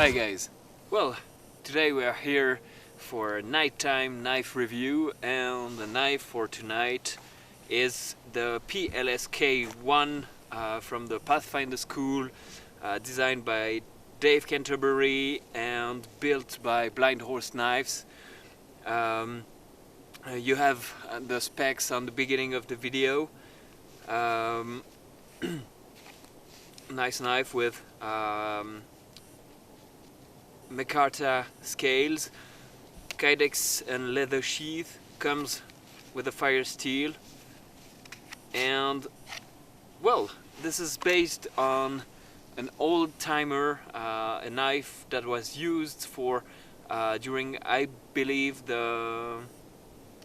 Hi guys! Well, today we are here for a nighttime knife review, and the knife for tonight is the PLSK 1 from the Pathfinder school, designed by Dave Canterbury and built by Blind Horse Knives. You have the specs on the beginning of the video. Nice knife with micarta scales, kydex and leather sheath, comes with a fire steel, and well, this is based on an old-timer, a knife that was used for during, I believe, I'm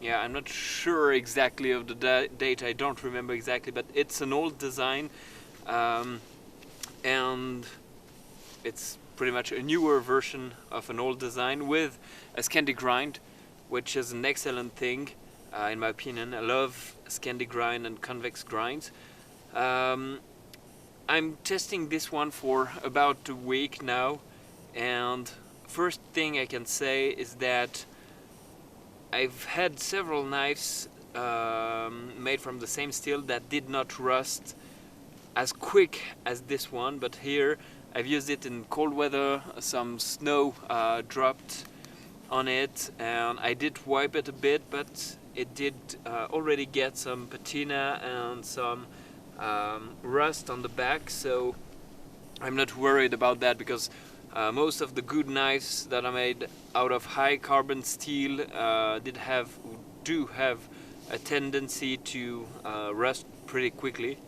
not sure exactly of the date, I don't remember exactly, but it's an old design, and it's pretty much a newer version of an old design with a Scandi grind, which is an excellent thing in my opinion. I love Scandi grind and convex grinds. I'm testing this one for about a week now, and first thing I can say is that I've had several knives made from the same steel that did not rust as quick as this one, but here I've used it in cold weather, some snow dropped on it, and I did wipe it a bit, but it did already get some patina and some rust on the back, so I'm not worried about that, because most of the good knives that are made out of high carbon steel do have a tendency to rust pretty quickly.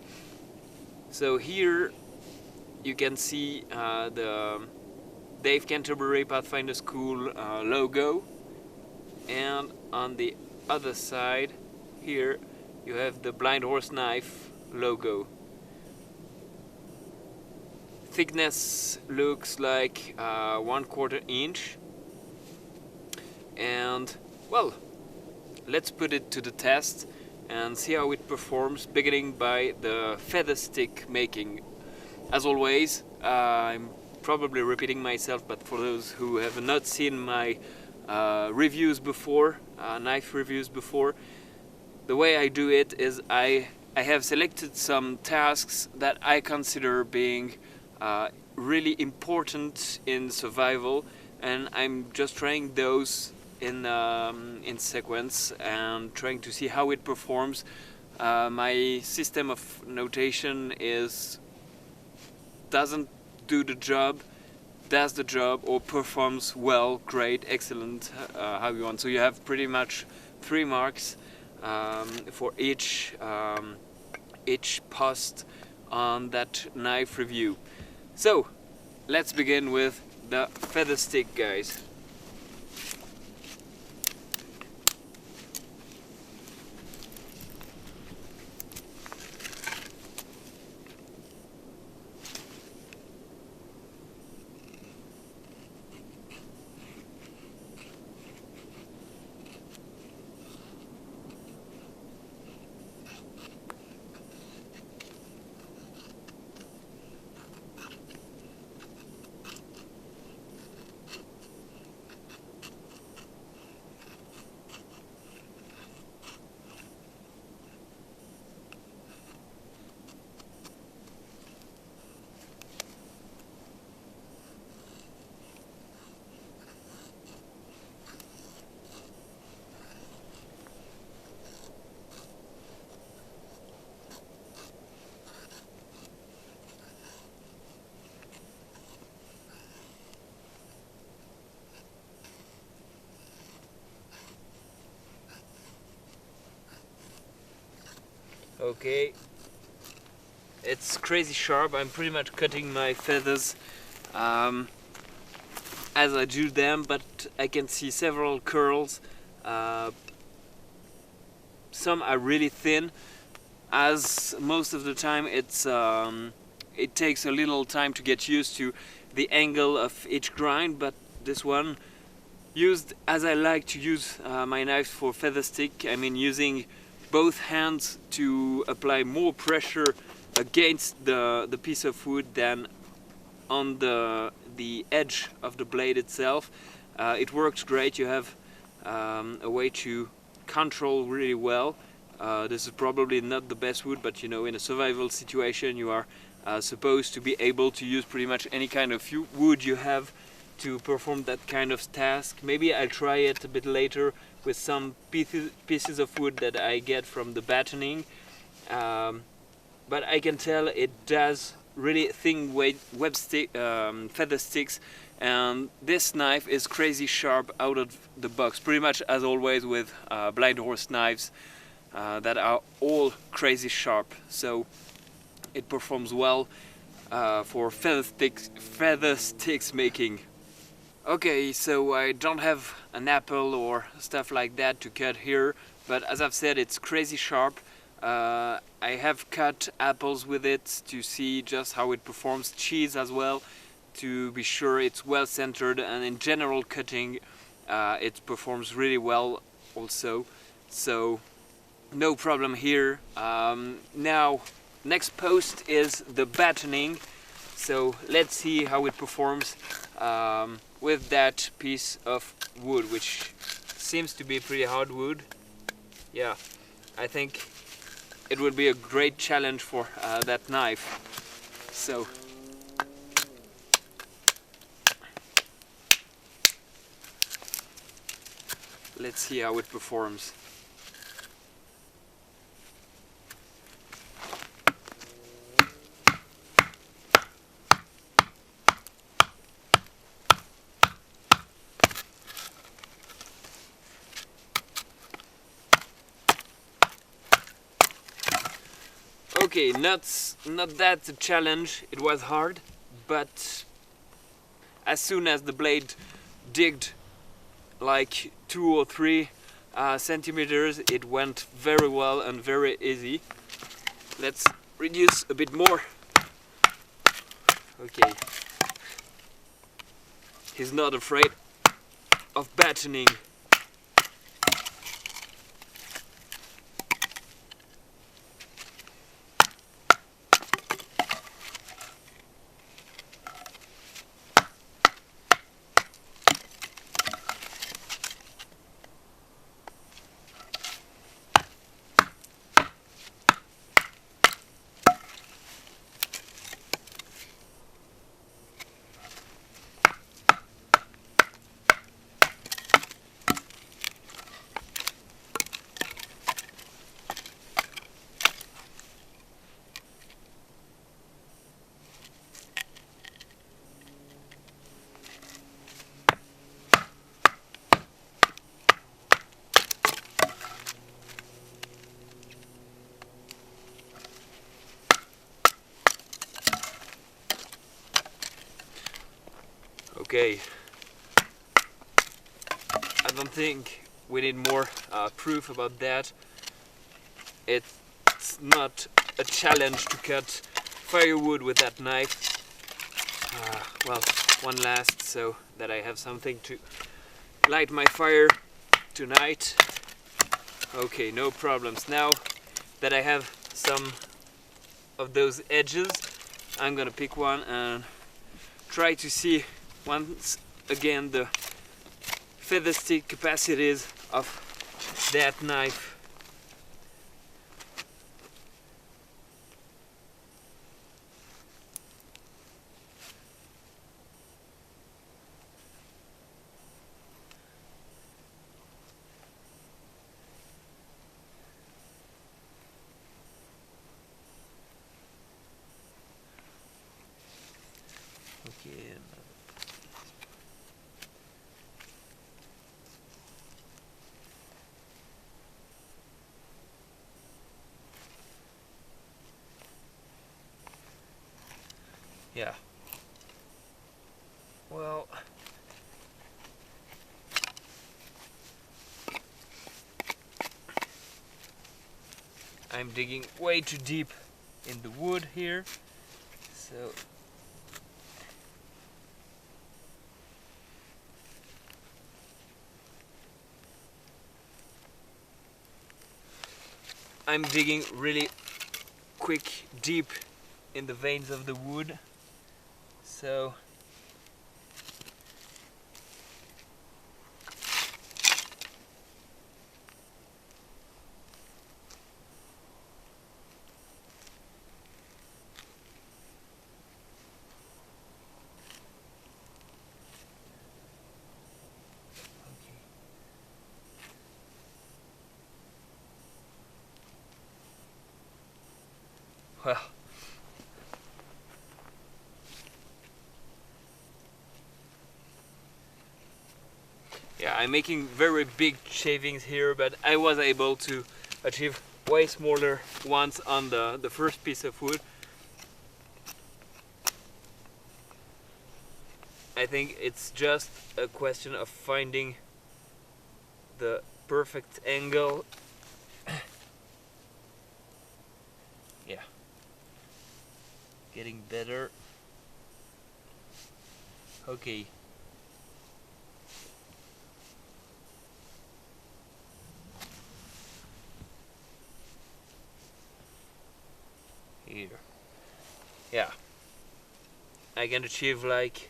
So here you can see the Dave Canterbury Pathfinder School logo, and on the other side here you have the Blind Horse Knife logo. Thickness looks like 1/4 inch, and well, let's put it to the test and see how it performs, beginning by the feather stick making. As always, I'm probably repeating myself, but for those who have not seen my reviews before, knife reviews before, the way I do it is I have selected some tasks that I consider being really important in survival, and I'm just trying those in sequence and trying to see how it performs. My system of notation is doesn't do the job, does the job, or performs well, great, excellent, how you want. So you have pretty much 3 marks for each post on that knife review. So let's begin with the feather stick, guys. Okay, it's crazy sharp. I'm pretty much cutting my feathers as I do them, but I can see several curls. Some are really thin, as most of the time it takes a little time to get used to the angle of each grind, but this one, used as I like to use my knives for feather stick, I mean using both hands to apply more pressure against the piece of wood than on the edge of the blade itself. It works great. You have a way to control really well. This is probably not the best wood, but you know, in a survival situation you are supposed to be able to use pretty much any kind of wood you have to perform that kind of task. Maybe I'll try it a bit later with some pieces of wood that I get from the batoning. But I can tell it does really thin feather sticks, and this knife is crazy sharp out of the box, pretty much as always with blind horse knives that are all crazy sharp. So it performs well for feather sticks making. Okay, so I don't have an apple or stuff like that to cut here, but as I've said, it's crazy sharp. I have cut apples with it to see just how it performs, cheese as well, to be sure it's well centered, and in general cutting it performs really well also, so no problem here. Now next post is the batoning, so let's see how it performs with that piece of wood, which seems to be pretty hard wood. Yeah, I think it would be a great challenge for that knife. So let's see how it performs. Okay, not that a challenge, it was hard, but as soon as the blade digged like 2 or 3 centimeters, it went very well and very easy. Let's reduce a bit more. Okay. He's not afraid of batoning. Okay, I don't think we need more proof about that. It's not a challenge to cut firewood with that knife. Well, one last, so that I have something to light my fire tonight. Okay, no problems. Now that I have some of those edges, I'm gonna pick one and try to see once again the feather stick capacities of that knife. Okay. Yeah. Well, I'm digging way too deep in the wood here, so I'm digging really quick deep in the veins of the wood. So well, yeah, I'm making very big shavings here, but I was able to achieve way smaller ones on the first piece of wood. I think it's just a question of finding the perfect angle. Yeah, getting better. Okay. Here. Yeah. I can achieve like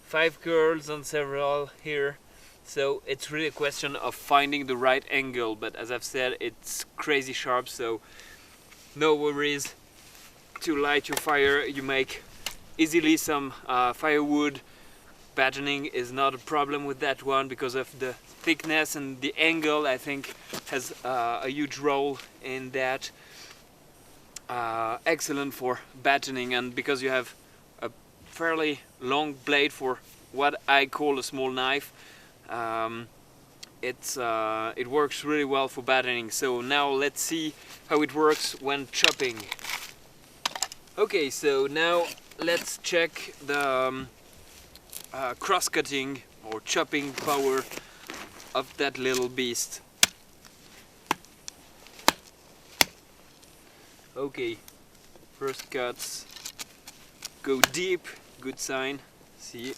5 curls on several here. So it's really a question of finding the right angle, but as I've said, it's crazy sharp, so no worries to light your fire. You make easily some firewood. Batoning is not a problem with that one because of the thickness and the angle. I think has a huge role in that. Excellent for batoning, and because you have a fairly long blade for what I call a small knife, it works really well for batoning. So now let's see how it works when chopping. Okay, so now let's check the cross-cutting or chopping power of that little beast. Okay, first cuts go deep, good sign. See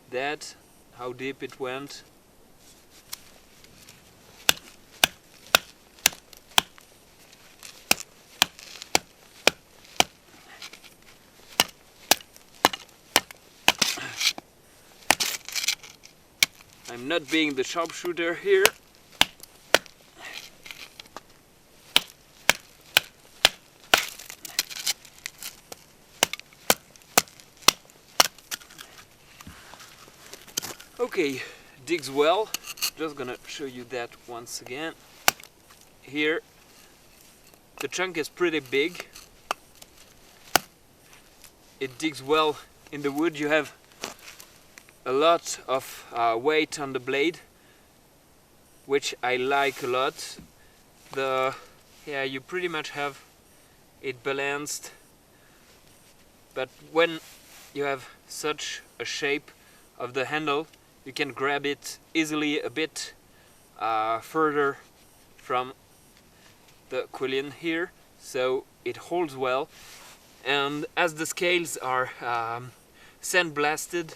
that, how deep it went. I'm not being the sharpshooter here. Okay, digs well. Just gonna show you that once again. Here, the chunk is pretty big. It digs well in the wood. You have a lot of weight on the blade, which I like a lot. Yeah, you pretty much have it balanced, but when you have such a shape of the handle, you can grab it easily a bit further from the quillion here, so it holds well. And as the scales are sandblasted,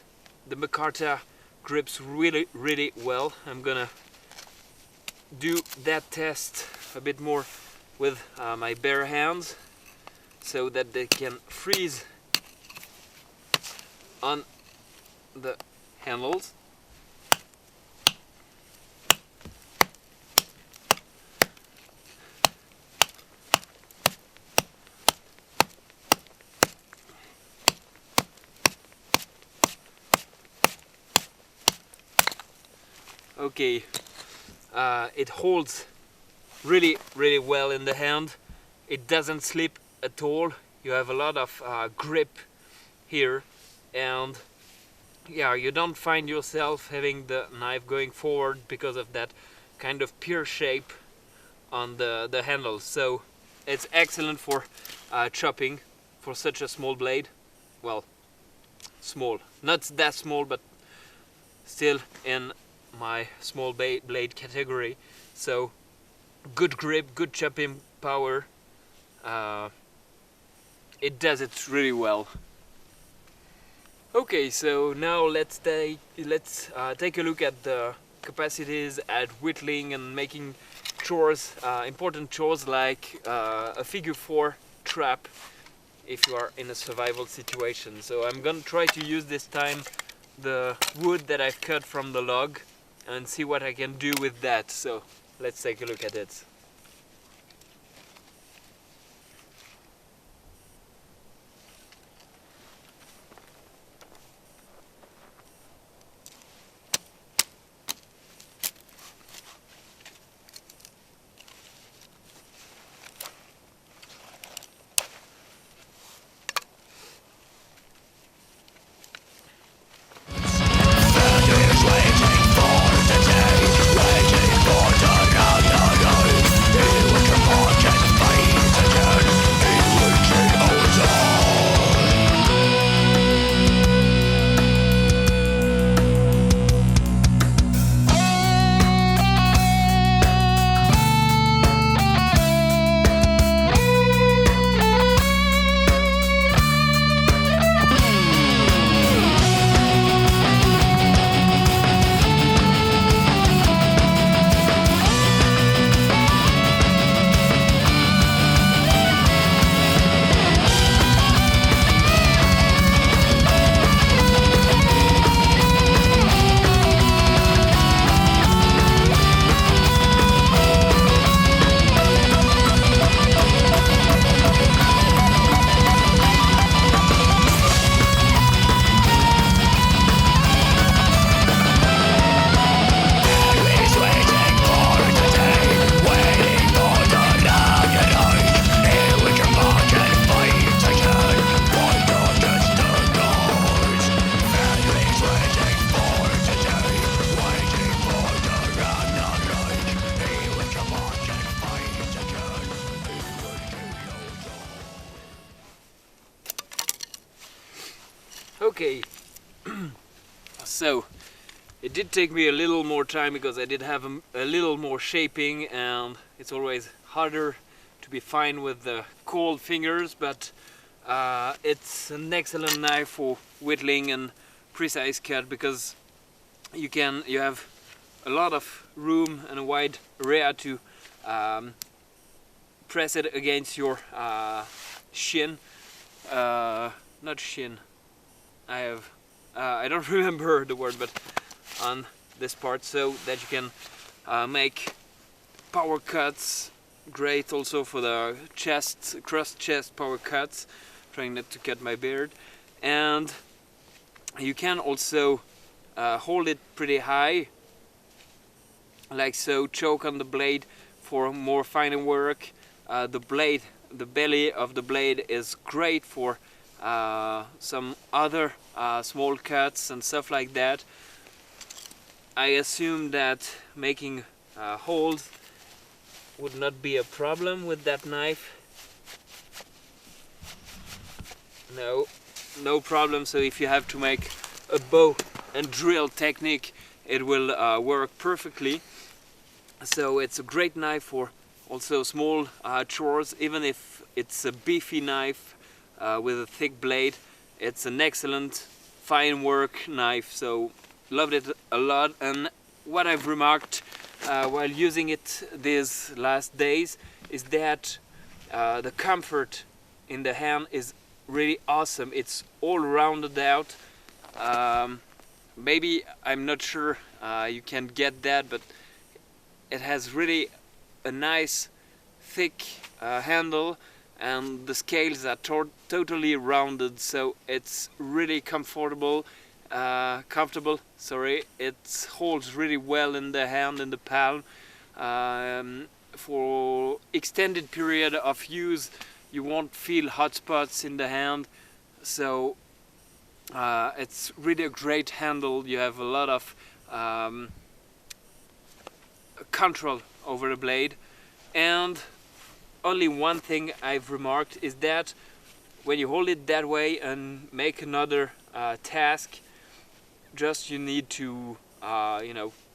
the micarta grips really well. I'm gonna do that test a bit more with my bare hands so that they can freeze on the handles. Okay, it holds really well in the hand. It doesn't slip at all. You have a lot of grip here, and yeah, you don't find yourself having the knife going forward because of that kind of pear shape on the handle. So it's excellent for chopping for such a small blade. Well, small, not that small, but still in my small blade category. So good grip, good chopping power. It does it really well. Okay, so now let's take a look at the capacities at whittling and making chores, important chores like a figure 4 trap. if you are in a survival situation. So I'm gonna try to use this time the wood that I've cut from the log and see what I can do with that. So let's take a look at it. Okay, so it did take me a little more time because I did have a little more shaping, and it's always harder to be fine with the cold fingers, but it's an excellent knife for whittling and precise cut because you have a lot of room and a wide area to press it against your shin, not shin. I don't remember the word, but on this part, so that you can make power cuts. Great also for the chest, cross chest power cuts, trying not to cut my beard. And you can also hold it pretty high, like so, choke on the blade for more finer work. The belly of the blade is great for some other small cuts and stuff like that. I assume that making holes would not be a problem with that knife. No problem. So if you have to make a bow and drill technique, it will work perfectly. So it's a great knife for also small chores, even if it's a beefy knife with a thick blade. It's an excellent fine work knife, so loved it a lot. And what I've remarked while using it these last days is that the comfort in the hand is really awesome. It's all rounded out. Maybe, I'm not sure you can get that, but it has really a nice thick handle, and the scales are totally rounded, so it's really comfortable. It holds really well in the hand, in the palm. For extended period of use, you won't feel hot spots in the hand, so it's really a great handle. You have a lot of control over the blade. And only one thing I've remarked is that when you hold it that way and make another task, just you need to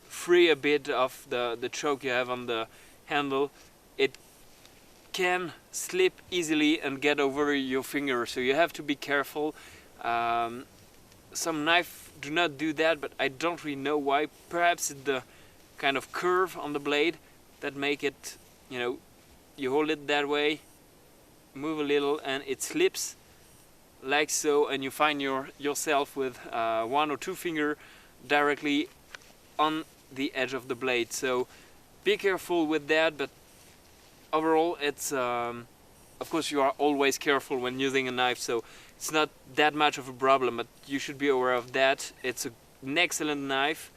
free a bit of the choke you have on the handle. It can slip easily and get over your finger, so you have to be careful. Some knives do not do that, but I don't really know why. Perhaps it's the kind of curve on the blade that make it, you hold it that way, move a little, and it slips like so, and you find yourself with 1 or 2 finger directly on the edge of the blade. So be careful with that, but overall it's of course you are always careful when using a knife, so it's not that much of a problem, but you should be aware of that. It's an excellent knife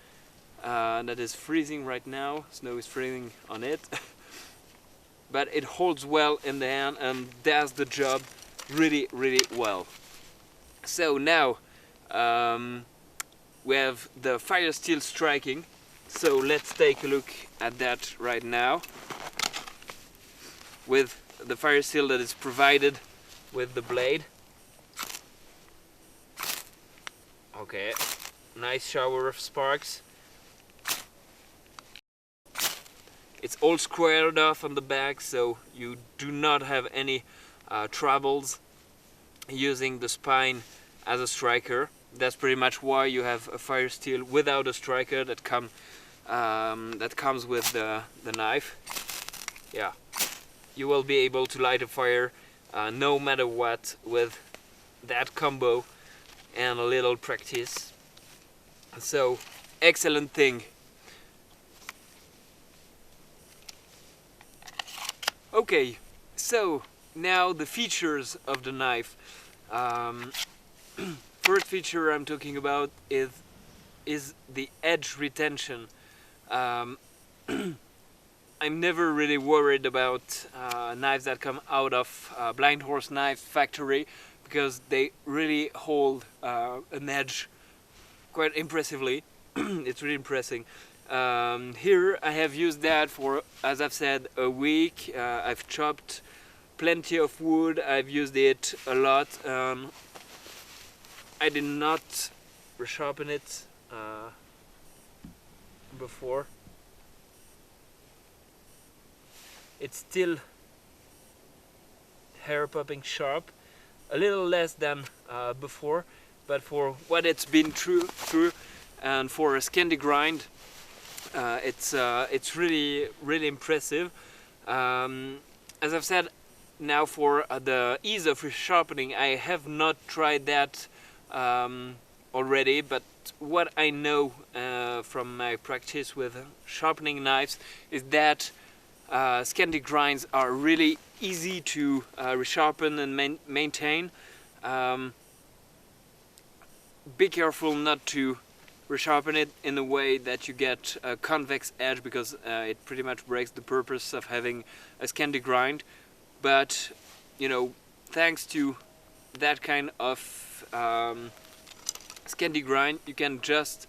that is freezing right now. Snow is freezing on it. But it holds well in the hand and does the job really, really well. So now we have the fire steel striking. So let's take a look at that right now with the fire steel that is provided with the blade. Okay, nice shower of sparks. It's all squared off on the back, so you do not have any troubles using the spine as a striker. That's pretty much why you have a fire steel without a striker that comes with the knife. Yeah, you will be able to light a fire no matter what with that combo and a little practice. So excellent thing. Okay, so now the features of the knife. First feature I'm talking about is the edge retention. I'm never really worried about knives that come out of Blind Horse Knife factory, because they really hold an edge quite impressively. It's really impressive. Here I have used that for, as I've said, a week. I've chopped plenty of wood. I've used it a lot. I did not resharpen it before. It's still hair popping sharp, a little less than before, but for what it's been through and for a Scandi grind, it's really impressive. As I've said, now for the ease of resharpening, I have not tried that already, but what I know from my practice with sharpening knives is that Scandi grinds are really easy to resharpen and maintain. Be careful not to resharpen it in a way that you get a convex edge, because it pretty much breaks the purpose of having a Scandi grind. But you know, thanks to that kind of Scandi grind, you can just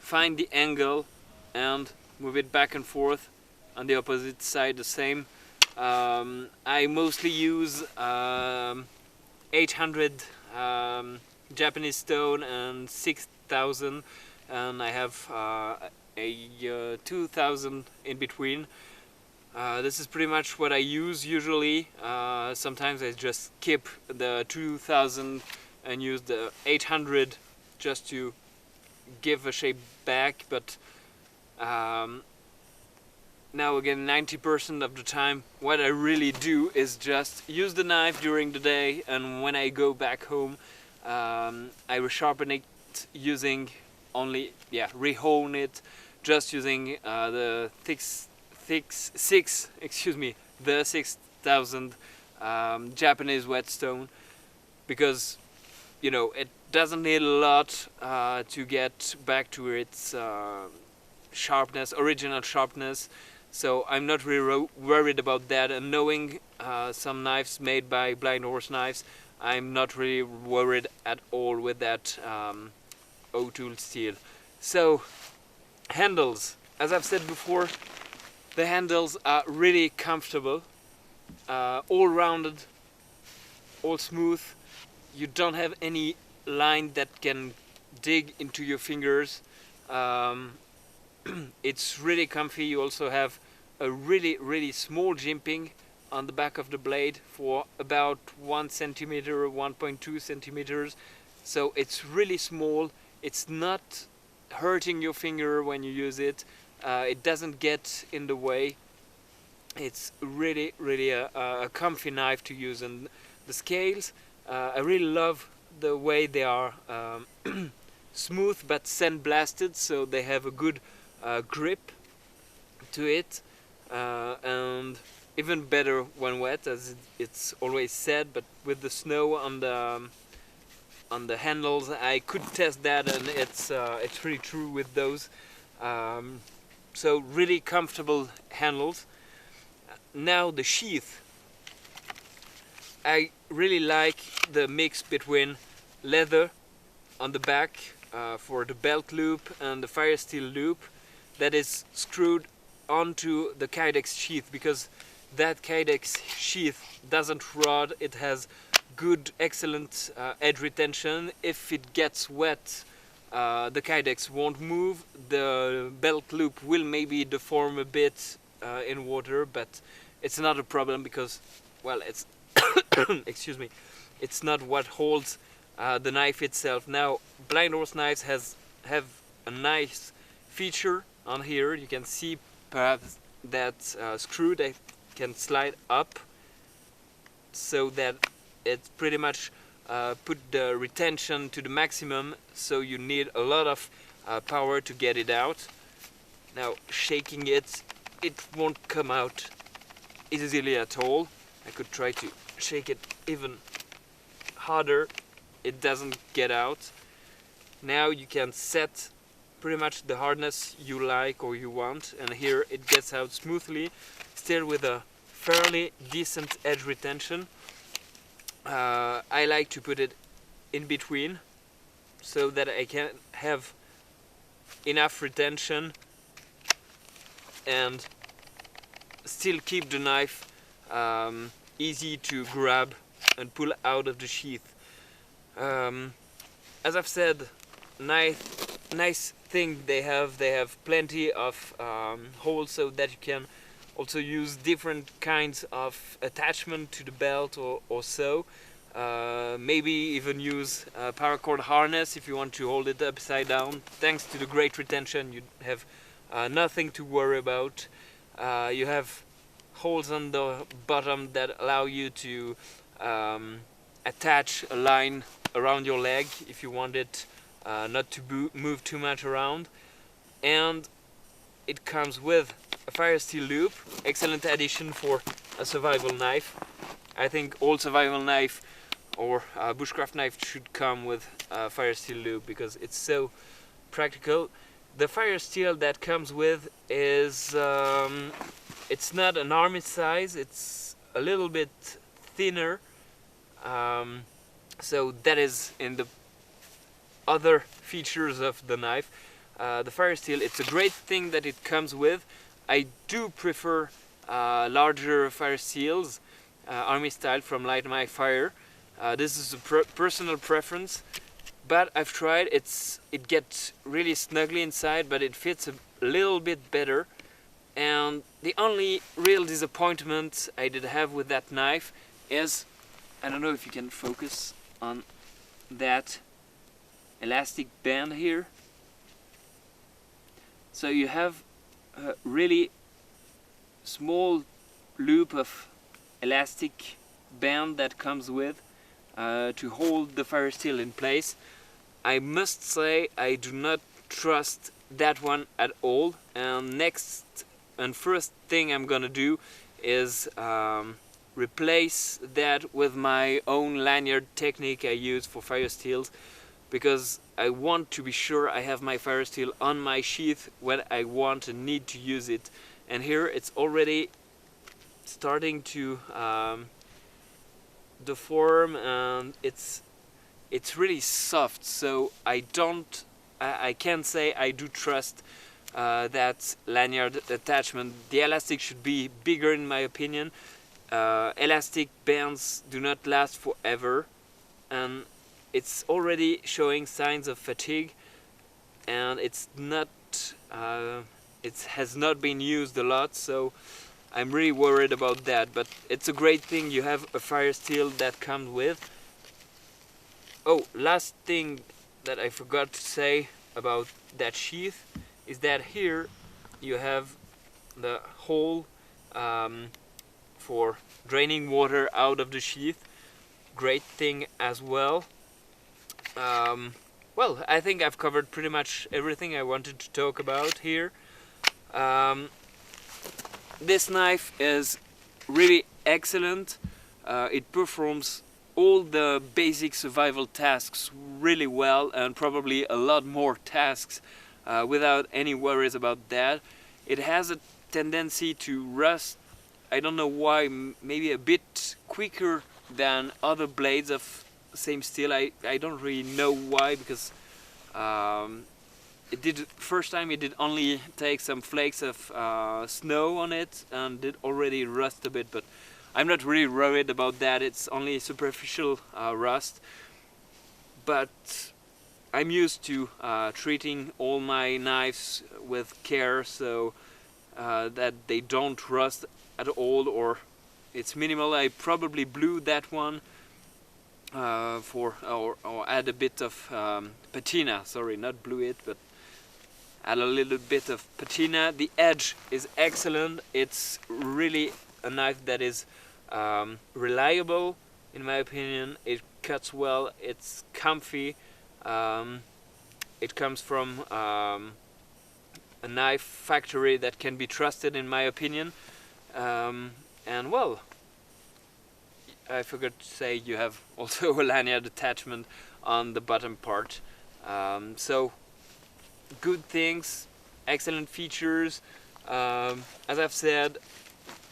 find the angle and move it back and forth. On the opposite side the same. I mostly use 800 Japanese stone and 6000, and I have a 2000 in between. This is pretty much what I use usually. Sometimes I just skip the 2000 and use the 800 just to give a shape back, but now again, 90% of the time what I really do is just use the knife during the day, and when I go back home I resharpen it using only, rehone it, just using the 6000 Japanese whetstone, because you know, it doesn't need a lot to get back to its sharpness, original sharpness. So I'm not really worried about that, and knowing some knives made by Blind Horse Knives, I'm not really worried at all with that O-tool steel. So handles, as I've said before, the handles are really comfortable, all rounded, all smooth. You don't have any line that can dig into your fingers. It's really comfy. You also have a really small jimping on the back of the blade for about 1 centimeter, 1.2 centimeters. So it's really small. It's not hurting your finger when you use it. It doesn't get in the way. It's really a comfy knife to use. And the scales, I really love the way they are smooth but sandblasted, so they have a good grip to it, and even better when wet, as it's always said. But with the snow on the handles, I could test that, and it's really true with those. So really comfortable handles. Now the sheath. I really like the mix between leather on the back for the belt loop and the fire steel loop that is screwed onto the Kydex sheath, because that Kydex sheath doesn't rot. It has good, excellent edge retention. If it gets wet, the Kydex won't move. The belt loop will maybe deform a bit in water, but it's not a problem because, well, it's excuse me, it's not what holds the knife itself. Now, blind horse knives have a nice feature on here. You can see perhaps that screw that can slide up, so that it pretty much put the retention to the maximum, so you need a lot of power to get it out. Now, shaking it won't come out easily at all. I could try to shake it even harder. It doesn't get out. Now you can set pretty much the hardness you like or you want, and here it gets out smoothly, still with a fairly decent edge retention. I like to put it in between so that I can have enough retention and still keep the knife easy to grab and pull out of the sheath. As I've said, nice thing they have plenty of holes, so that you can also use different kinds of attachment to the belt or so. Maybe even use a paracord harness if you want to hold it upside down. Thanks to the great retention, you have nothing to worry about. You have holes on the bottom that allow you to attach a line around your leg if you want it not to move too much around. And it comes with a fire steel loop, excellent addition for a survival knife. I think all survival knife or bushcraft knife should come with a fire steel loop because it's so practical. The fire steel that comes with is it's not an army size, it's a little bit thinner, so that is in the other features of the knife. The fire steel, it's a great thing that it comes with. I do prefer larger fire steels, army style from Light My Fire. This is a personal preference, but I've tried. It gets really snugly inside, but it fits a little bit better. And the only real disappointment I did have with that knife is, I don't know if you can focus on that elastic band here. So you have a really small loop of elastic band that comes with to hold the fire steel in place. I must say I do not trust that one at all, and first thing I'm gonna do is replace that with my own lanyard technique I use for fire steels, because I want to be sure I have my fire steel on my sheath when I want and need to use it. And here it's already starting to deform, and it's really soft, so I can't say I do trust that lanyard attachment. The elastic should be bigger in my opinion. Elastic bands do not last forever, and it's already showing signs of fatigue, and it has not been used a lot, so I'm really worried about that. But it's a great thing you have a fire steel that comes with. Oh, last thing that I forgot to say about that sheath is that here you have the hole for draining water out of the sheath. Great thing as well. well, I think I've covered pretty much everything I wanted to talk about here. This knife is really excellent. It performs all the basic survival tasks really well, and probably a lot more tasks without any worries about that. It has a tendency to rust, I don't know why, maybe a bit quicker than other blades of same steel. I don't really know why, because first time it did only take some flakes of snow on it and did already rust a bit, but I'm not really worried about that. It's only superficial rust, but I'm used to treating all my knives with care, so that they don't rust at all, or it's minimal. I probably blew that one or add a bit of patina. Sorry, not blew it, but add a little bit of patina. The edge is excellent. It's really a knife that is reliable, in my opinion. It cuts well. It's comfy. It comes from a knife factory that can be trusted, in my opinion. And well, I forgot to say you have also a lanyard attachment on the bottom part. So good things, excellent features. As I've said,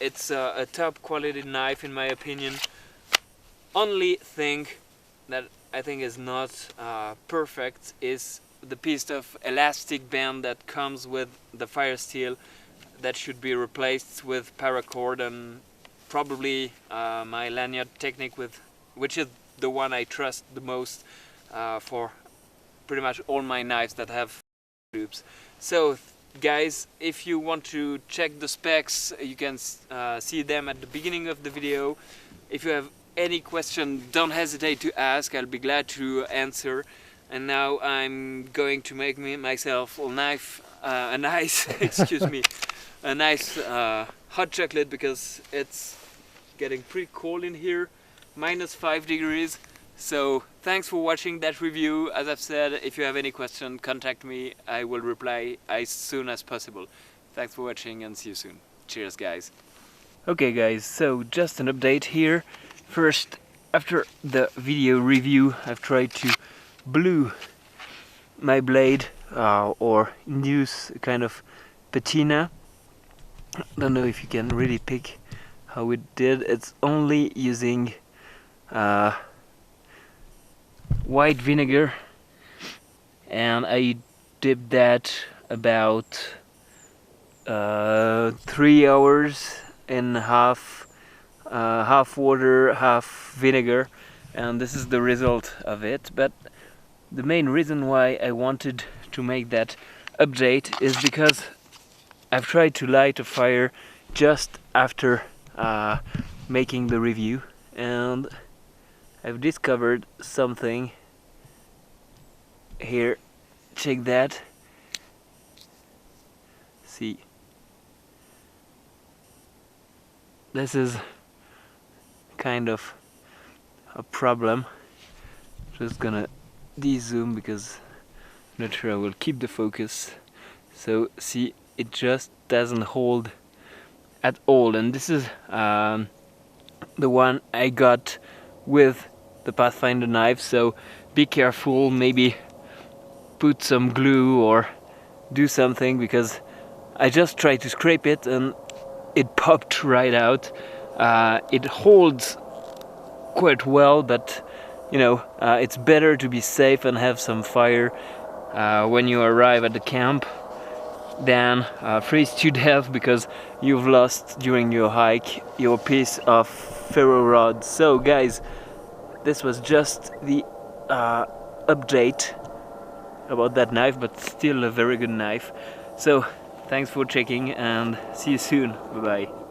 it's a top quality knife, in my opinion. Only thing that I think is not perfect is the piece of elastic band that comes with the fire steel. That should be replaced with paracord, and probably my lanyard technique, which is the one I trust the most for pretty much all my knives that have loops. So guys, if you want to check the specs, you can see them at the beginning of the video. If you have any question, don't hesitate to ask. I'll be glad to answer. And now I'm going to make myself a nice excuse me, a nice hot chocolate, because it's getting pretty cold in here, -5 degrees. So thanks for watching that review. As I've said, if you have any question, contact me. I will reply as soon as possible. Thanks for watching, and see you soon. Cheers, guys. Okay guys, so just an update here. First, after the video review, I've tried to blue my blade or induce a kind of patina. Don't know if you can really pick how it did. It's only using white vinegar, and I dipped that about 3 hours in half water, half vinegar, and this is the result of it. But the main reason why I wanted to make that update is because I've tried to light a fire just after making the review, and I've discovered something here. Check that. See, this is kind of a problem. Just gonna de-zoom because I'm not sure I will keep the focus. So see, it just doesn't hold at all, and this is the one I got with the Pathfinder knife, so be careful. Maybe put some glue or do something, because I just tried to scrape it and it popped right out. It holds quite well, but you know, it's better to be safe and have some fire when you arrive at the camp than freeze to death because you've lost during your hike your piece of ferro rod. So guys, this was just the update about that knife, but still a very good knife. So thanks for checking, and see you soon. Bye bye.